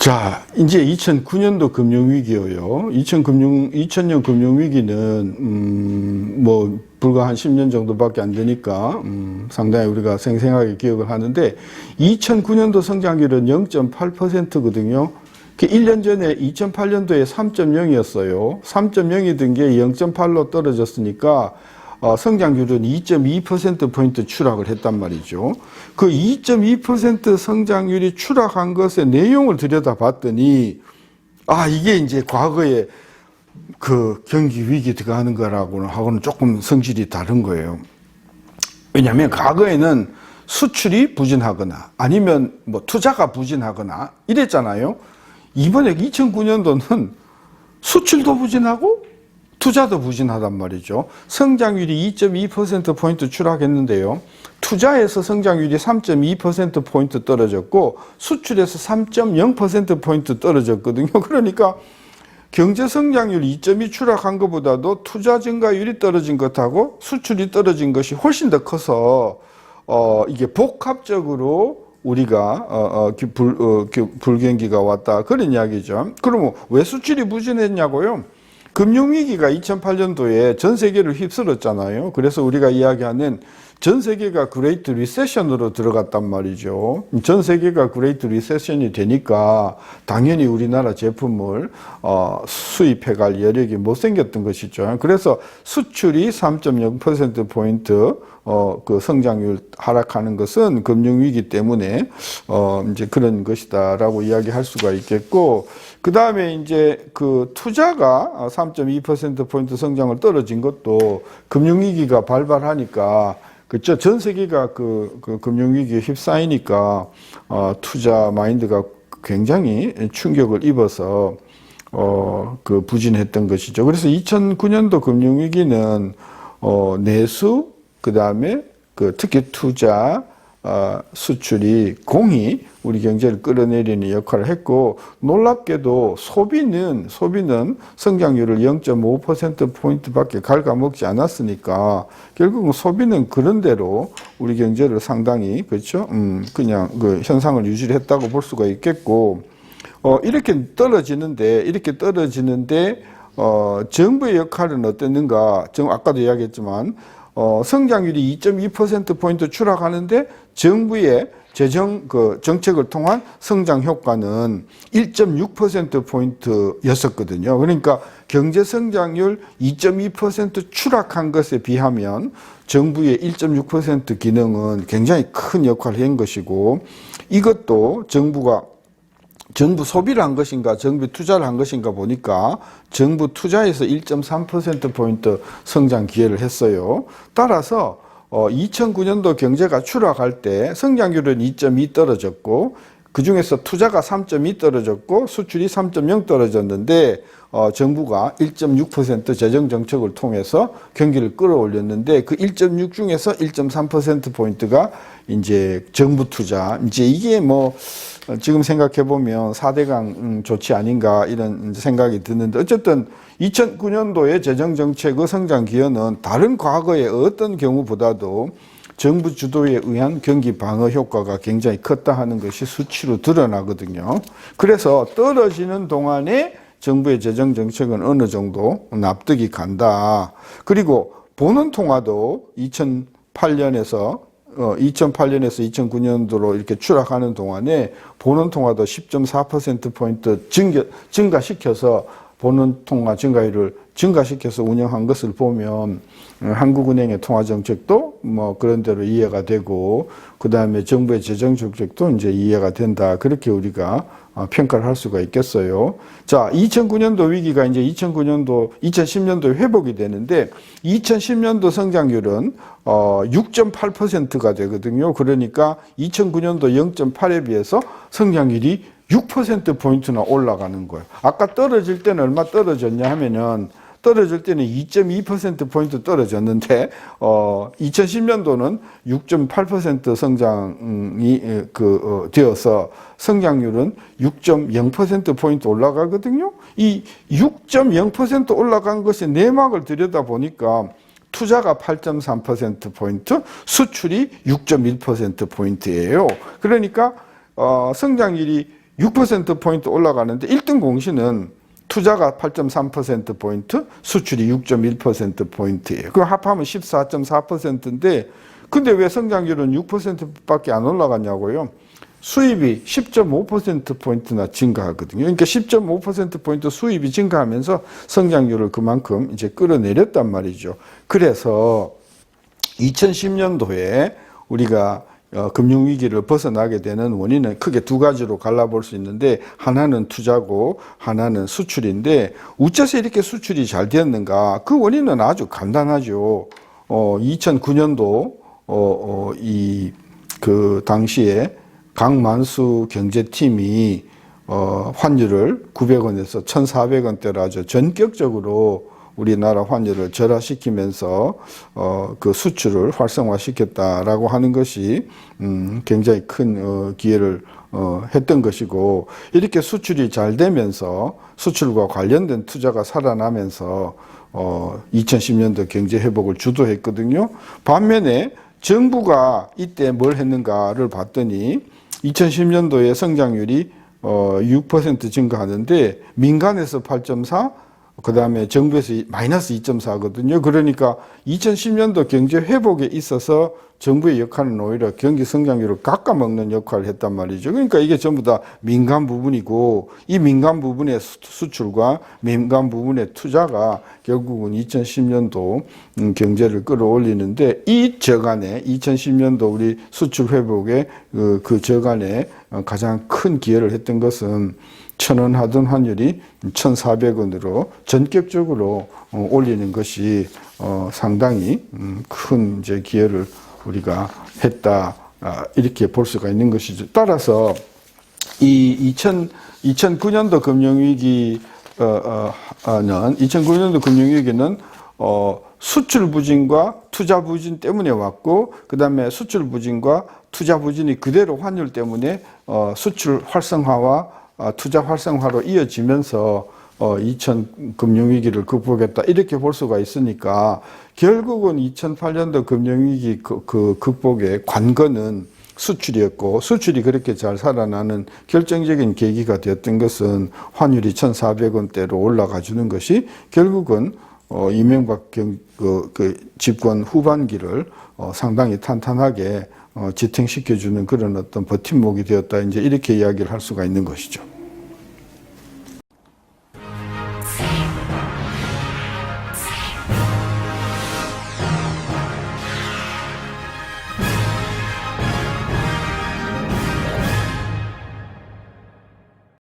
자, 이제 2009년도 금융위기예요. 2000년 금융위기는, 불과 한 10년 정도밖에 안 되니까, 상당히 우리가 생생하게 기억을 하는데, 2009년도 성장률은 0.8%거든요. 1년 전에 2008년도에 3.0이었어요. 3.0이던 게 0.8로 떨어졌으니까, 성장률은 2.2%포인트 추락을 했단 말이죠. 그 2.2% 성장률이 추락한 것의 내용을 들여다봤더니, 이게 이제 과거에 그 경기 위기 들어가는 거라고는 조금 성질이 다른 거예요. 왜냐하면 과거에는 수출이 부진하거나 아니면 투자가 부진하거나 이랬잖아요. 이번에 2009년도는 수출도 부진하고 투자도 부진하단 말이죠. 성장률이 2.2%포인트 추락했는데요. 투자에서 성장률이 3.2%포인트 떨어졌고 수출에서 3.0%포인트 떨어졌거든요. 그러니까 경제 성장률 2.2 추락한 것보다도 투자 증가율이 떨어진 것하고 수출이 떨어진 것이 훨씬 더 커서 이게 복합적으로 우리가 불경기가 왔다 그런 이야기죠. 그러면 왜 수출이 부진했냐고요? 금융위기가 2008년도에 전 세계를 휩쓸었잖아요. 그래서 우리가 이야기하는 전 세계가 그레이트 리세션으로 들어갔단 말이죠. 전 세계가 그레이트 리세션이 되니까 당연히 우리나라 제품을 수입해갈 여력이 못 생겼던 것이죠. 그래서 수출이 3.0%포인트 그 성장률 하락하는 것은 금융위기 때문에 이제 그런 것이다라고 이야기할 수가 있겠고, 그 다음에 이제 그 투자가 3.2%포인트 성장을 떨어진 것도 금융위기가 발발하니까, 그죠? 전 세계가 그 금융위기에 휩싸이니까, 투자 마인드가 굉장히 충격을 입어서, 그 부진했던 것이죠. 그래서 2009년도 금융위기는, 내수, 그 다음에 특히 투자, 수출이 공히 우리 경제를 끌어내리는 역할을 했고, 놀랍게도 소비는 성장률을 0.5%포인트밖에 갉아먹지 않았으니까 결국은 소비는 그런대로 우리 경제를 상당히 그렇죠? 그냥 그 현상을 유지를 했다고 볼 수가 있겠고, 이렇게 떨어지는데 정부의 역할은 어땠는가? 아까도 이야기했지만 성장률이 2.2%포인트 추락하는데 정부의 정책을 통한 성장 효과는 1.6%포인트였었거든요. 그러니까 경제 성장률 2.2% 추락한 것에 비하면 정부의 1.6% 기능은 굉장히 큰 역할을 한 것이고, 이것도 정부 소비를 한 것인가, 정부 투자를 한 것인가 보니까 정부 투자에서 1.3%포인트 성장 기여를 했어요. 따라서 2009년도 경제가 추락할 때 성장률은 2.2 떨어졌고, 그 중에서 투자가 3.2 떨어졌고 수출이 3.0 떨어졌는데 정부가 1.6% 재정 정책을 통해서 경기를 끌어올렸는데, 그 1.6 중에서 1.3%포인트가 이제 정부 투자, 이제 이게 지금 생각해보면 4대강 조치 아닌가 이런 생각이 드는데, 어쨌든 2009년도의 재정정책의 성장 기여는 다른 과거의 어떤 경우보다도 정부 주도에 의한 경기 방어 효과가 굉장히 컸다 하는 것이 수치로 드러나거든요. 그래서 떨어지는 동안에 정부의 재정정책은 어느 정도 납득이 간다. 그리고 보는 통화도 2008년에서 2009년도로 이렇게 추락하는 동안에 보는 통화도 10.4%포인트 증가시켜서 보는 통화 증가율을 증가시켜서 운영한 것을 보면 한국은행의 통화정책도 그런 대로 이해가 되고, 그 다음에 정부의 재정정책도 이제 이해가 된다. 그렇게 우리가 평가를 할 수가 있겠어요. 자, 2009년도 위기가 이제 2010년도에 회복이 되는데, 2010년도 성장률은 6.8%가 되거든요. 그러니까 2009년도 0.8에 비해서 성장률이 6%포인트나 올라가는 거예요. 아까 떨어질 때는 얼마 떨어졌냐 하면은, 떨어질 때는 2.2%포인트 떨어졌는데, 2010년도는 6.8% 성장이 되어서 성장률은 6.0%포인트 올라가거든요. 이 6.0% 올라간 것의 내막을 들여다보니까 투자가 8.3%포인트, 수출이 6.1%포인트예요. 그러니까 성장률이 6%포인트 올라가는데 1등 공시는 투자가 8.3%포인트, 수출이 6.1%포인트예요. 그럼 합하면 14.4%인데 근데 왜 성장률은 6%밖에 안 올라갔냐고요? 수입이 10.5%포인트나 증가하거든요. 그러니까 10.5%포인트 수입이 증가하면서 성장률을 그만큼 이제 끌어내렸단 말이죠. 그래서 2010년도에 우리가 금융위기를 벗어나게 되는 원인은 크게 두 가지로 갈라볼 수 있는데 하나는 투자고 하나는 수출인데 어째서 이렇게 수출이 잘 되었는가? 그 원인은 아주 간단하죠. 2009년도 그 당시에 강만수 경제팀이 환율을 900원에서 1,400원대로 아주 전격적으로 우리나라 환율을 절하시키면서 그 수출을 활성화시켰다라고 하는 것이 굉장히 큰 기여를 했던 것이고 이렇게 수출이 잘 되면서 수출과 관련된 투자가 살아나면서 2010년도 경제 회복을 주도했거든요. 반면에 정부가 이때 뭘 했는가를 봤더니 2010년도에 성장률이 6% 증가하는데 민간에서 8.4, 그 다음에 정부에서 마이너스 2.4거든요. 그러니까 2010년도 경제 회복에 있어서 정부의 역할은 오히려 경기 성장률을 깎아먹는 역할을 했단 말이죠. 그러니까 이게 전부 다 민간 부분이고 이 민간 부분의 수출과 민간 부분의 투자가 결국은 2010년도 경제를 끌어올리는데 이 저간에 2010년도 우리 수출 회복에 그 저간에 가장 큰 기여를 했던 것은 1,000원 하던 환율이 1,400원으로 전격적으로 올리는 것이 상당히 큰 이제 기여를 우리가 했다 이렇게 볼 수가 있는 것이죠. 따라서 이 2009년도 금융위기는 2009년도 금융위기는 수출 부진과 투자 부진 때문에 왔고 그 다음에 수출 부진과 투자 부진이 그대로 환율 때문에 수출 활성화와 투자 활성화로 이어지면서 2000 금융위기를 극복했다 이렇게 볼 수가 있으니까 결국은 2008년도 금융위기 그 극복의 관건은 수출이었고 수출이 그렇게 잘 살아나는 결정적인 계기가 되었던 것은 환율이 1,400원대로 올라가 주는 것이 결국은 이명박 집권 후반기를 상당히 탄탄하게 지탱시켜주는 그런 어떤 버팀목이 되었다 이제 이렇게 이야기를 할 수가 있는 것이죠.